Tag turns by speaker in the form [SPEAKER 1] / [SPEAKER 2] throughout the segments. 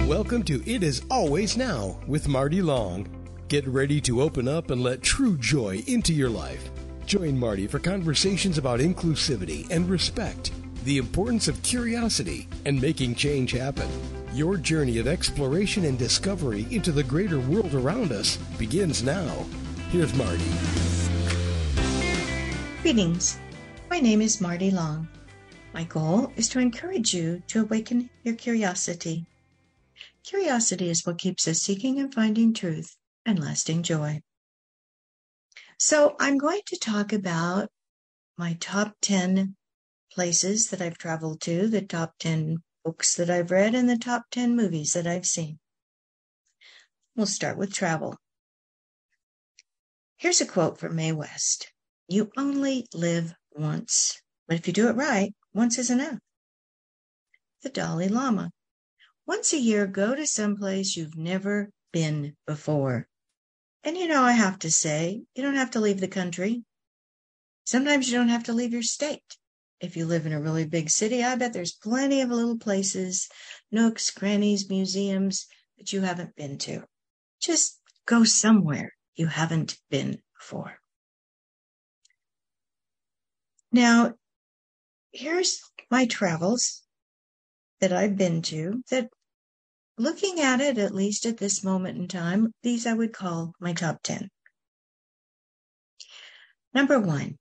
[SPEAKER 1] Welcome to It Is Always Now with Marty Long. Get ready to open up and let true joy into your life. Join Marty for conversations about inclusivity and respect, the importance of curiosity, and making change happen. Your journey of exploration and discovery into the greater world around us begins now. Here's Marty.
[SPEAKER 2] Greetings. My name is Marty Long. My goal is to encourage you to awaken your curiosity. Curiosity is what keeps us seeking and finding truth and lasting joy. So I'm going to talk about my top 10 places that I've traveled to, the top 10 books that I've read, and the top 10 movies that I've seen. We'll start with travel. Here's a quote from Mae West. You only live once, but if you do it right, once is enough. The Dalai Lama. Once a year, go to someplace you've never been before. And I have to say, you don't have to leave the country. Sometimes you don't have to leave your state. If you live in a really big city, I bet there's plenty of little places, nooks, crannies, museums that you haven't been to. Just go somewhere you haven't been before. Now, here's my travels that I've been to that, looking at it, at least at this moment in time, these I would call my top 10. Number 1,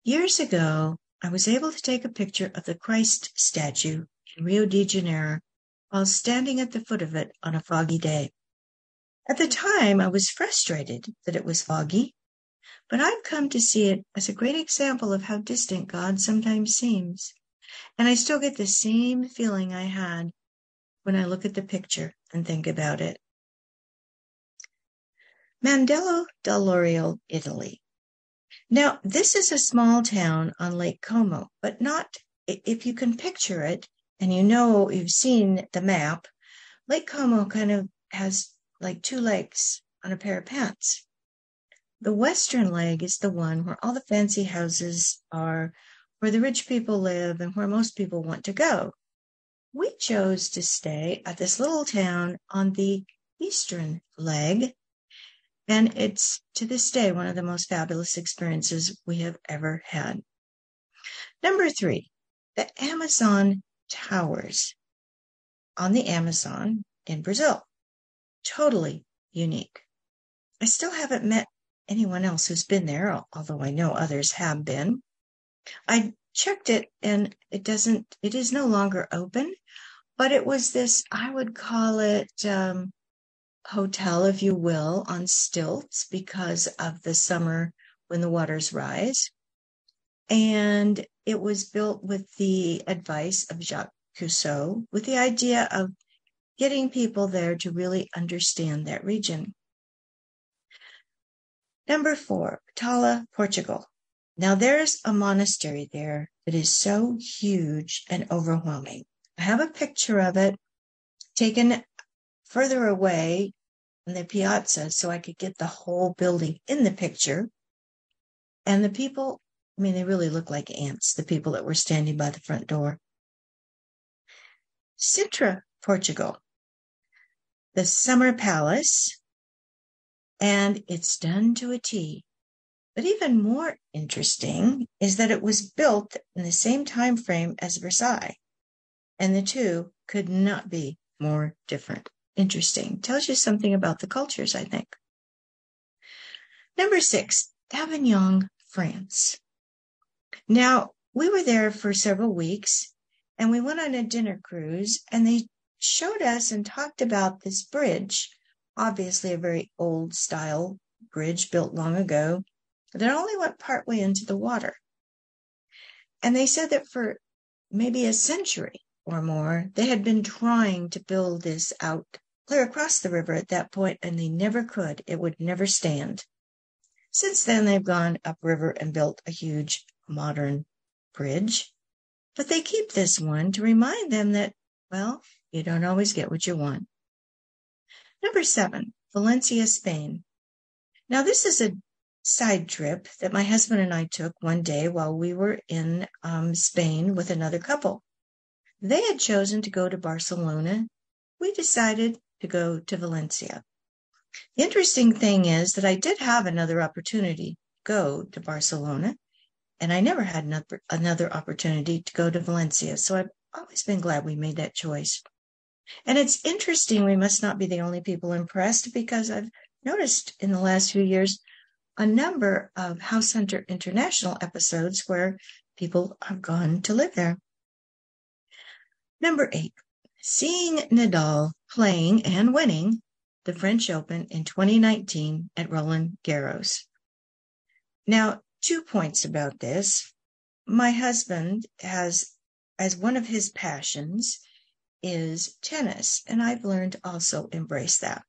[SPEAKER 2] years ago, I was able to take a picture of the Christ statue in Rio de Janeiro while standing at the foot of it on a foggy day. At the time, I was frustrated that it was foggy, but I've come to see it as a great example of how distant God sometimes seems. And I still get the same feeling I had when I look at the picture and think about it. Mandello dell'Orio, Italy. Now, this is a small town on Lake Como, but not, if you can picture it, and you've seen the map, Lake Como kind of has like two legs on a pair of pants. The western leg is the one where all the fancy houses are, where the rich people live, and where most people want to go. We chose to stay at this little town on the eastern leg, and it's, to this day, one of the most fabulous experiences we have ever had. Number 3, the Amazon Towers on the Amazon in Brazil. Totally unique. I still haven't met anyone else who's been there, although I know others have been. I checked it and it is no longer open, but it was this, I would call it hotel, if you will, on stilts because of the summer when the waters rise. And it was built with the advice of Jacques Cousteau, with the idea of getting people there to really understand that region. Number 4, Tala, Portugal. Now, there's a monastery there that is so huge and overwhelming. I have a picture of it taken further away in the piazza so I could get the whole building in the picture. And the people, they really look like ants, the people that were standing by the front door. Sintra, Portugal. The Summer Palace. And it's done to a T. But even more interesting is that it was built in the same time frame as Versailles, and the two could not be more different. Interesting. Tells you something about the cultures, I think. Number 6, Avignon, France. Now, we were there for several weeks, and we went on a dinner cruise, and they showed us and talked about this bridge, obviously a very old style bridge built long ago, that only went partway into the water. And they said that for maybe a century or more, they had been trying to build this out clear across the river at that point, and they never could. It would never stand. Since then, they've gone upriver and built a huge modern bridge. But they keep this one to remind them that, well, you don't always get what you want. Number 7, Valencia, Spain. Now, this is a side trip that my husband and I took one day while we were in Spain with another couple. They had chosen to go to Barcelona we decided to go to Valencia. The interesting thing is that I did have another opportunity to go to Barcelona, and I never had another opportunity to go to Valencia. So I've always been glad we made that choice. And it's interesting, we must not be the only people impressed, because I've noticed in the last few years a number of House Hunter International episodes where people have gone to live there. Number 8, seeing Nadal playing and winning the French Open in 2019 at Roland Garros. Now, 2 points about this. My husband has, as one of his passions, is tennis, and I've learned to also embrace that.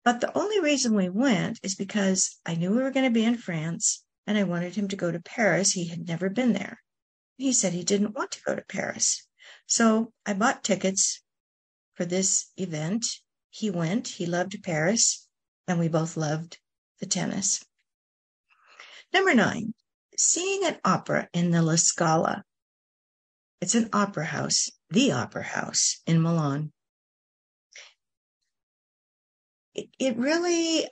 [SPEAKER 2] But the only reason we went is because I knew we were going to be in France, and I wanted him to go to Paris. He had never been there. He said he didn't want to go to Paris. So I bought tickets for this event. He went, he loved Paris, and we both loved the tennis. Number 9, seeing an opera in the La Scala. It's an opera house, the opera house in Milan. It really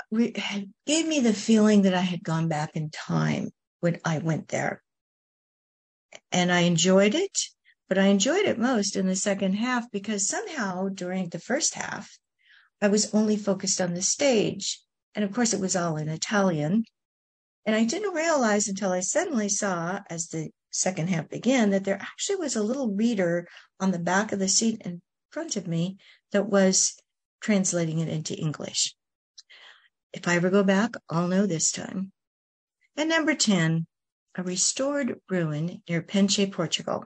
[SPEAKER 2] gave me the feeling that I had gone back in time when I went there. And I enjoyed it, but I enjoyed it most in the second half, because somehow during the first half, I was only focused on the stage. And of course, it was all in Italian. And I didn't realize until I suddenly saw, as the second half began, that there actually was a little reader on the back of the seat in front of me that was translating it into English. If I ever go back, I'll know this time. And number 10, a restored ruin near Peniche, Portugal.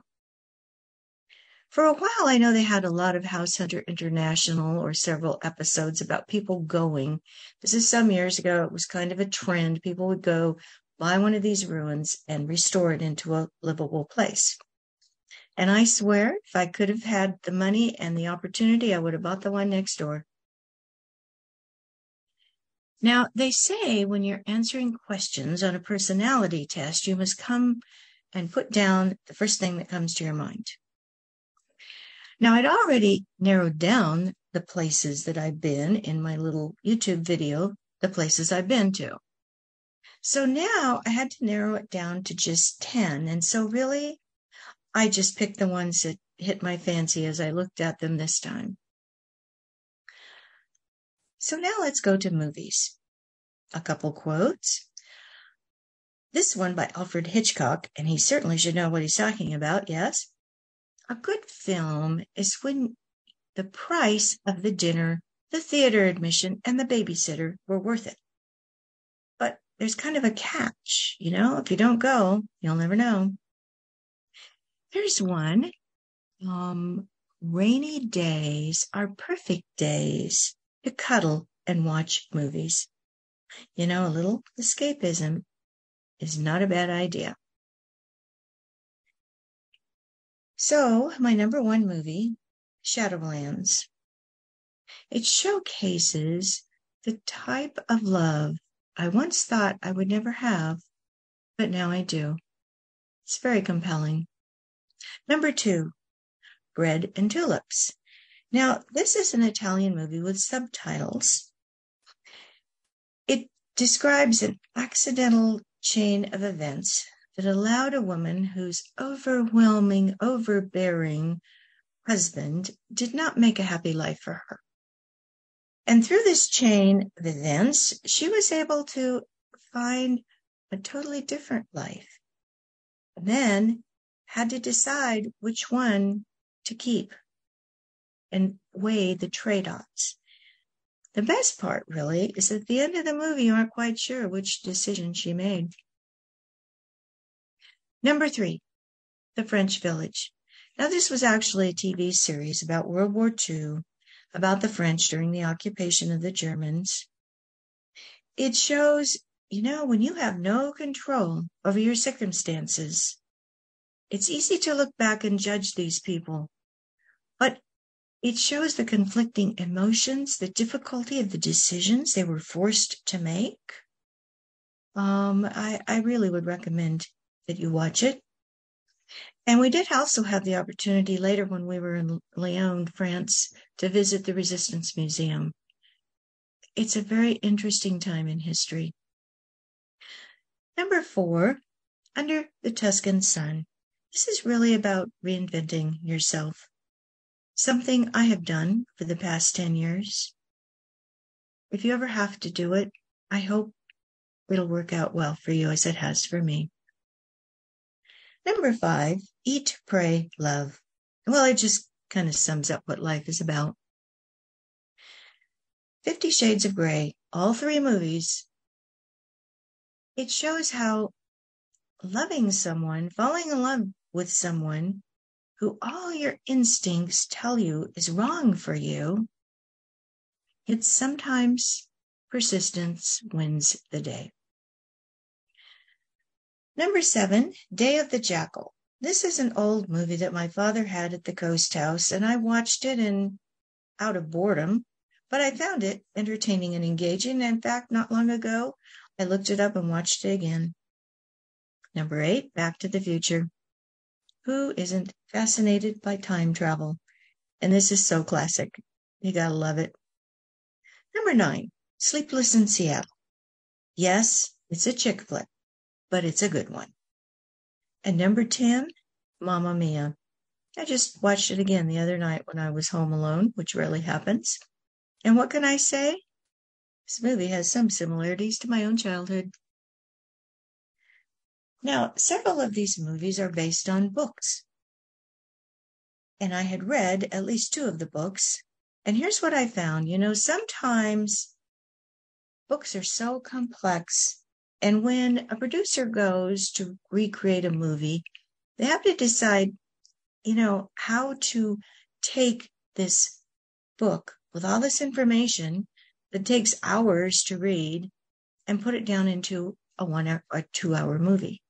[SPEAKER 2] For a while, I know they had a lot of House Hunter International or several episodes about people going. This is some years ago. It was kind of a trend. People would go buy one of these ruins and restore it into a livable place. And I swear, if I could have had the money and the opportunity, I would have bought the one next door. Now, they say when you're answering questions on a personality test, you must come and put down the first thing that comes to your mind. Now, I'd already narrowed down the places that I've been in my little YouTube video, the places I've been to. So now I had to narrow it down to just 10. And so really, I just picked the ones that hit my fancy as I looked at them this time. So now let's go to movies. A couple quotes. This one by Alfred Hitchcock, and he certainly should know what he's talking about, yes? A good film is when the price of the dinner, the theater admission, and the babysitter were worth it. But there's kind of a catch, if you don't go, you'll never know. Here's one. Rainy days are perfect days to cuddle and watch movies. A little escapism is not a bad idea. So, my number 1 movie, Shadowlands. It showcases the type of love I once thought I would never have, but now I do. It's very compelling. Number 2, Bread and Tulips. Now, this is an Italian movie with subtitles. It describes an accidental chain of events that allowed a woman whose overwhelming, overbearing husband did not make a happy life for her. And through this chain of events, she was able to find a totally different life. And then had to decide which one to keep and weigh the trade-offs. The best part, really, is at the end of the movie, you aren't quite sure which decision she made. Number 3, The French Village. Now, this was actually a TV series about World War II, about the French during the occupation of the Germans. It shows, when you have no control over your circumstances, it's easy to look back and judge these people. But it shows the conflicting emotions, the difficulty of the decisions they were forced to make. I really would recommend that you watch it. And we did also have the opportunity later when we were in Lyon, France, to visit the Resistance Museum. It's a very interesting time in history. Number 4, Under the Tuscan Sun. This is really about reinventing yourself. Something I have done for the past 10 years. If you ever have to do it, I hope it'll work out well for you as it has for me. Number 5, Eat, Pray, Love. Well, it just kind of sums up what life is about. 50 Shades of Grey, all 3 movies. It shows how loving someone, falling in love with someone who all your instincts tell you is wrong for you, it's sometimes persistence wins the day. Number 7, Day of the Jackal. This is an old movie that my father had at the Coast House, and I watched it out of boredom, but I found it entertaining and engaging. In fact, not long ago, I looked it up and watched it again. Number 8, Back to the Future. Who isn't fascinated by time travel? And this is so classic. You gotta love it. Number 9, Sleepless in Seattle. Yes, it's a chick flick, but it's a good one. And number 10, Mamma Mia. I just watched it again the other night when I was home alone, which rarely happens. And what can I say? This movie has some similarities to my own childhood. Now, several of these movies are based on books. And I had read at least 2 of the books. And here's what I found. Sometimes books are so complex. And when a producer goes to recreate a movie, they have to decide, how to take this book with all this information that takes hours to read and put it down into a 1 or 2 hour movie.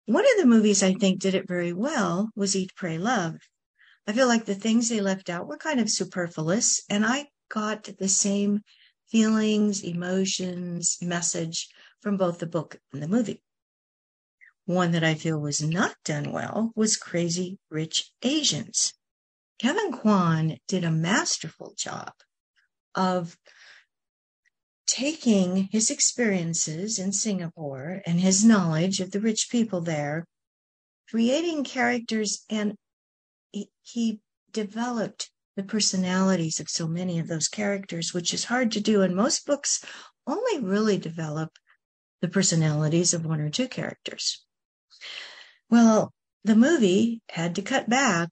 [SPEAKER 2] One of the movies I think did it very well was Eat, Pray, Love. I feel like the things they left out were kind of superfluous, and I got the same feelings, emotions, message from both the book and the movie. One that I feel was not done well was Crazy Rich Asians. Kevin Kwan did a masterful job of taking his experiences in Singapore and his knowledge of the rich people there, creating characters, and he developed the personalities of so many of those characters, which is hard to do. And most books only really develop the personalities of 1 or 2 characters. Well, the movie had to cut back,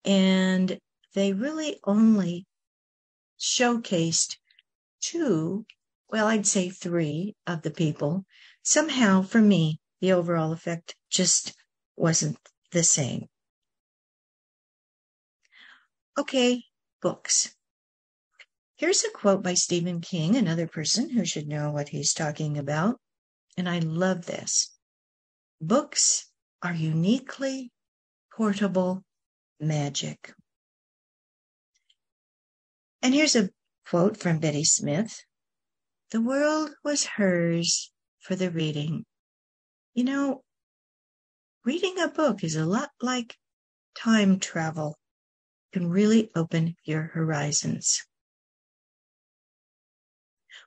[SPEAKER 2] and they really only showcased 2, I'd say 3 of the people. Somehow, for me, the overall effect just wasn't the same. Okay, books. Here's a quote by Stephen King, another person who should know what he's talking about. And I love this. Books are uniquely portable magic. And here's a quote from Betty Smith. The world was hers for the reading. Reading a book is a lot like time travel. It can really open your horizons.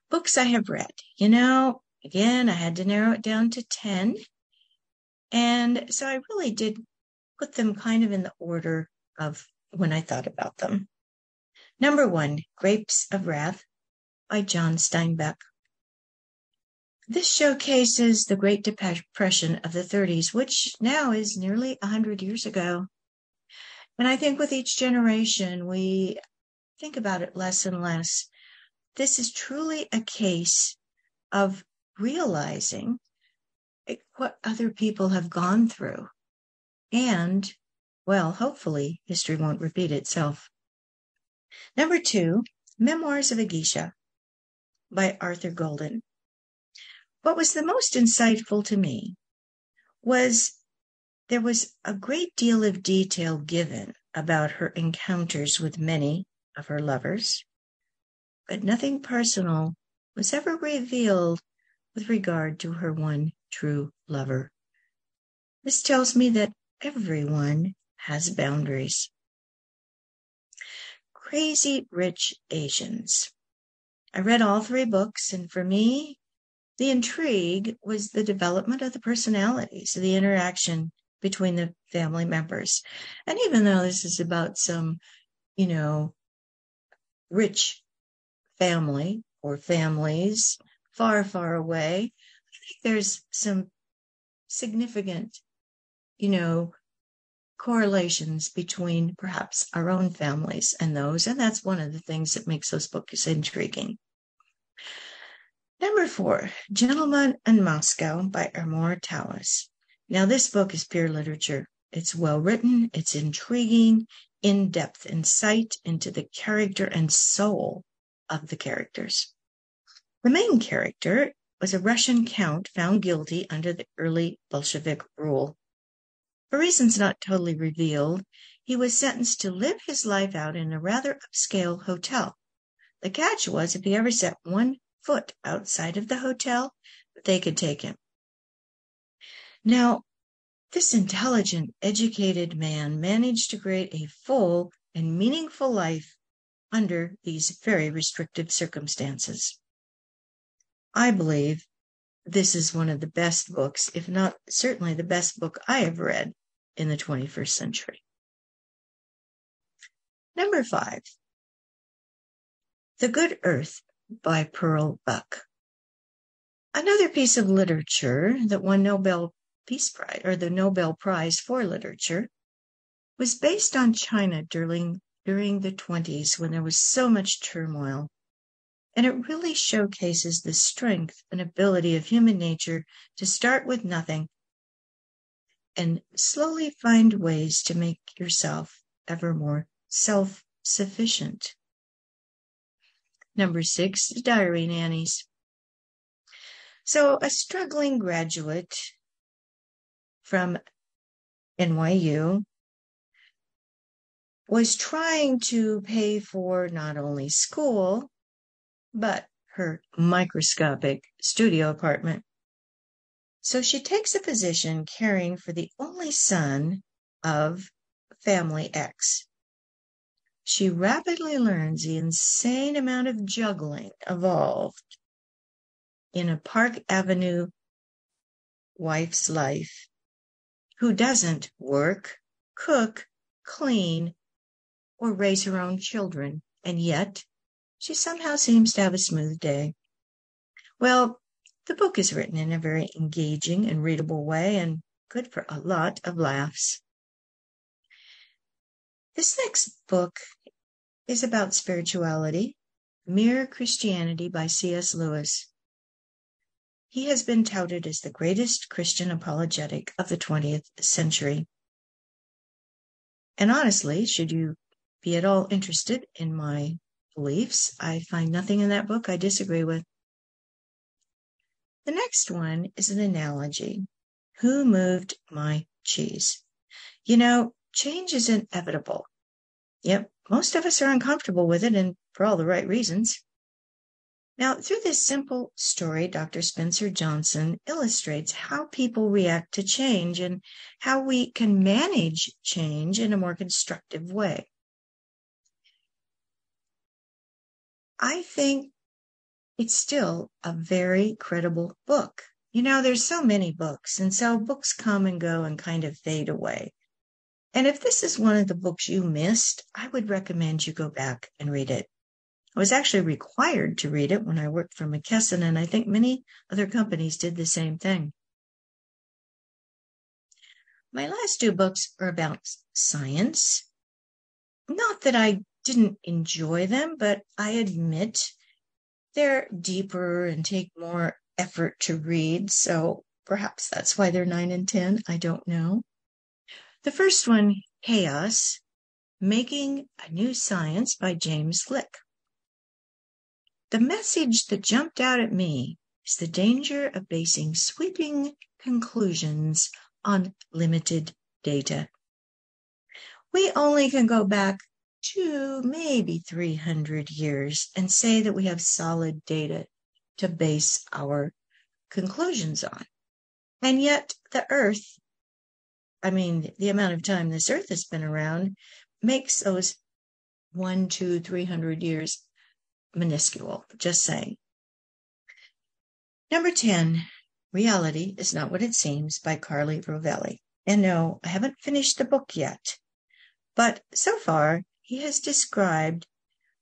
[SPEAKER 2] Books I have read. Again, I had to narrow it down to 10. And so I really did put them kind of in the order of when I thought about them. Number 1, Grapes of Wrath by John Steinbeck. This showcases the Great Depression of the 30s, which now is nearly 100 years ago. And I think with each generation, we think about it less and less. This is truly a case of realizing what other people have gone through. And, hopefully history won't repeat itself. Number 2, Memoirs of a Geisha by Arthur Golden. What was the most insightful to me was there was a great deal of detail given about her encounters with many of her lovers, but nothing personal was ever revealed with regard to her one true lover. This tells me that everyone has boundaries. Crazy Rich Asians. I read all 3 books, and for me, the intrigue was the development of the personalities, the interaction between the family members. And even though this is about some, rich family or families far, far away, I think there's some significant, correlations between perhaps our own families and those. And that's one of the things that makes those books intriguing. Number 4, Gentleman in Moscow by Amor Towles. Now, this book is pure literature. It's well written, it's intriguing, in-depth insight into the character and soul of the characters. The main character was a Russian count found guilty under the early Bolshevik rule. For reasons not totally revealed, he was sentenced to live his life out in a rather upscale hotel. The catch was, if he ever set 1 foot outside of the hotel, they could take him. Now, this intelligent, educated man managed to create a full and meaningful life under these very restrictive circumstances. I believe this is one of the best books, if not certainly the best book I have read in the 21st century. Number 5, The Good Earth by Pearl Buck. Another piece of literature that won Nobel Peace Prize, or the Nobel Prize for Literature, was based on China during the 20s when there was so much turmoil. And it really showcases the strength and ability of human nature to start with nothing and slowly find ways to make yourself ever more self-sufficient. Number 6, The Diary Nannies. So a struggling graduate from NYU was trying to pay for not only school, but her microscopic studio apartment. So she takes a position caring for the only son of family X. She rapidly learns the insane amount of juggling involved in a Park Avenue wife's life who doesn't work, cook, clean, or raise her own children, and yet she somehow seems to have a smooth day. Well, the book is written in a very engaging and readable way and good for a lot of laughs. This next book is about spirituality, Mere Christianity by C.S. Lewis. He has been touted as the greatest Christian apologetic of the 20th century. And honestly, should you be at all interested in my beliefs, I find nothing in that book I disagree with. The next one is an analogy. Who moved my cheese? Change is inevitable. Yep, most of us are uncomfortable with it, and for all the right reasons. Now, through this simple story, Dr. Spencer Johnson illustrates how people react to change and how we can manage change in a more constructive way. I think it's still a very credible book. There's so many books, and so books come and go and kind of fade away. And if this is one of the books you missed, I would recommend you go back and read it. I was actually required to read it when I worked for McKesson, and I think many other companies did the same thing. My last 2 books are about science. Not that I didn't enjoy them, but I admit they're deeper and take more effort to read, so perhaps that's why they're 9 and 10. I don't know. The first one, Chaos, Making a New Science by James Lick. The message that jumped out at me is the danger of basing sweeping conclusions on limited data. We only can go back 2, maybe 300 years and say that we have solid data to base our conclusions on. And yet the Earth the amount of time this earth has been around makes those 100, 200, 300 years minuscule. Just saying. Number 10, Reality is Not What It Seems by Carly Rovelli. And no, I haven't finished the book yet, but so far he has described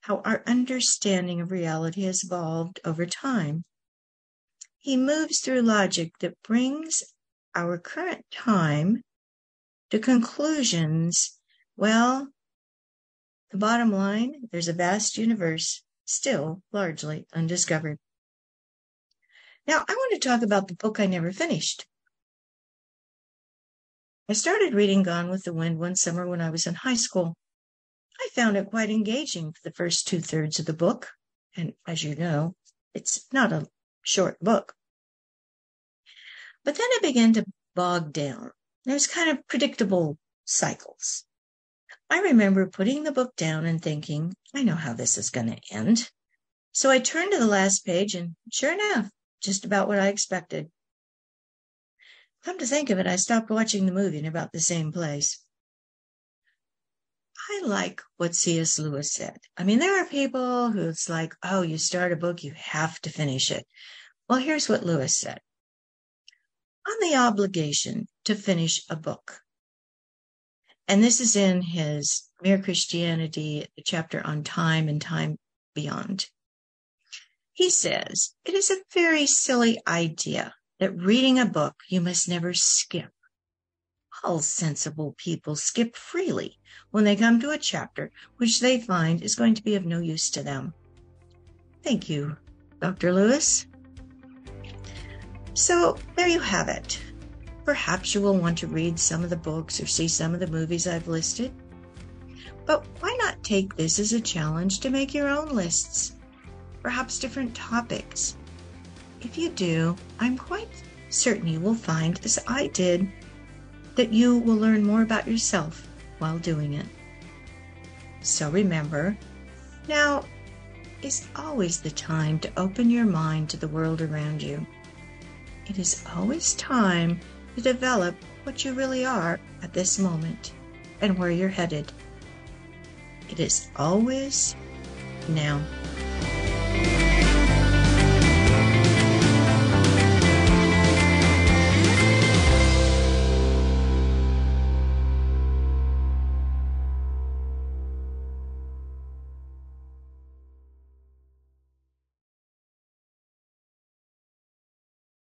[SPEAKER 2] how our understanding of reality has evolved over time. He moves through logic that brings our current time to conclusions. Well, the bottom line, there's a vast universe still largely undiscovered. Now, I want to talk about the book I never finished. I started reading Gone with the Wind one summer when I was in high school. I found it quite engaging for the first 2/3 of the book, and as you know, it's not a short book. But then it began to bog down. There's kind of predictable cycles. I remember putting the book down and thinking, I know how this is going to end. So I turned to the last page, and sure enough, just about what I expected. Come to think of it, I stopped watching the movie in about the same place. I like what C.S. Lewis said. There are people who it's like, oh, you start a book, you have to finish it. Well, here's what Lewis said. On the obligation to finish a book. And this is in his Mere Christianity, the chapter on time and time beyond. He says, it is a very silly idea that reading a book you must never skip. All sensible people skip freely when they come to a chapter which they find is going to be of no use to them. Thank you, Dr. Lewis. So there you have it. Perhaps you will want to read some of the books or see some of the movies I've listed. But why not take this as a challenge to make your own lists? Perhaps different topics. If you do, I'm quite certain you will find, as I did, that you will learn more about yourself while doing it. So remember, now is always the time to open your mind to the world around you. It is always time to develop what you really are at this moment and where you're headed. It is always now.